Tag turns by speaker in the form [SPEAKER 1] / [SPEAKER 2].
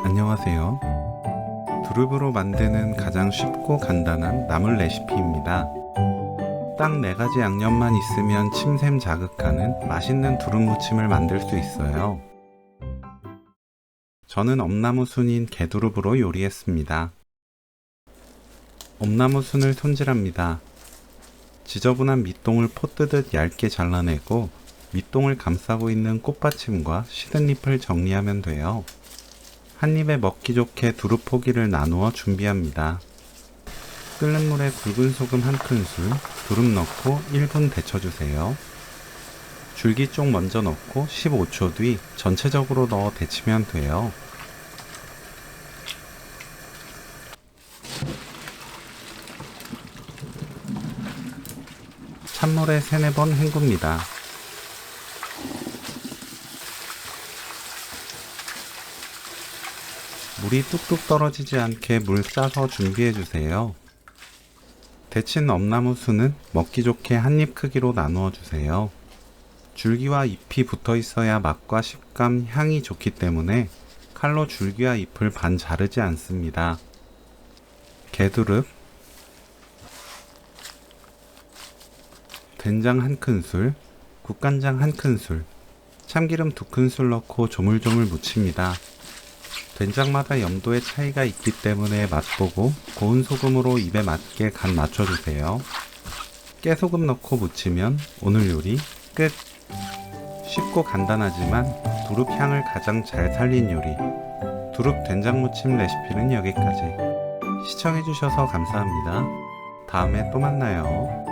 [SPEAKER 1] 안녕하세요. 두릅으로 만드는 가장 쉽고 간단한 나물 레시피입니다. 딱 4가지 양념만 있으면 침샘 자극하는 맛있는 두릅 무침을 만들 수 있어요. 저는 엄나무 순인 개두릅으로 요리했습니다. 엄나무 순을 손질합니다. 지저분한 밑동을 포뜨듯 얇게 잘라내고 밑동을 감싸고 있는 꽃받침과 시든 잎을 정리하면 돼요. 한 입에 먹기 좋게 두릅 포기를 나누어 준비합니다. 끓는 물에 굵은 소금 1큰술, 두릅 넣고 1분 데쳐주세요. 줄기 쪽 먼저 넣고 15초 뒤 전체적으로 넣어 데치면 돼요. 찬물에 3-4번 헹굽니다. 물이 뚝뚝 떨어지지 않게 물 싸서 준비해주세요. 데친 엄나무 순은 먹기 좋게 한입 크기로 나누어 주세요. 줄기와 잎이 붙어 있어야 맛과 식감, 향이 좋기 때문에 칼로 줄기와 잎을 반 자르지 않습니다. 개두릅, 된장 1큰술, 국간장 1큰술, 참기름 2큰술 넣고 조물조물 무칩니다. 된장마다 염도의 차이가 있기 때문에 맛보고 고운 소금으로 입에 맞게 간 맞춰주세요. 깨소금 넣고 무치면 오늘 요리 끝! 쉽고 간단하지만 두릅 향을 가장 잘 살린 요리 두릅 된장 무침 레시피는 여기까지. 시청해주셔서 감사합니다. 다음에 또 만나요.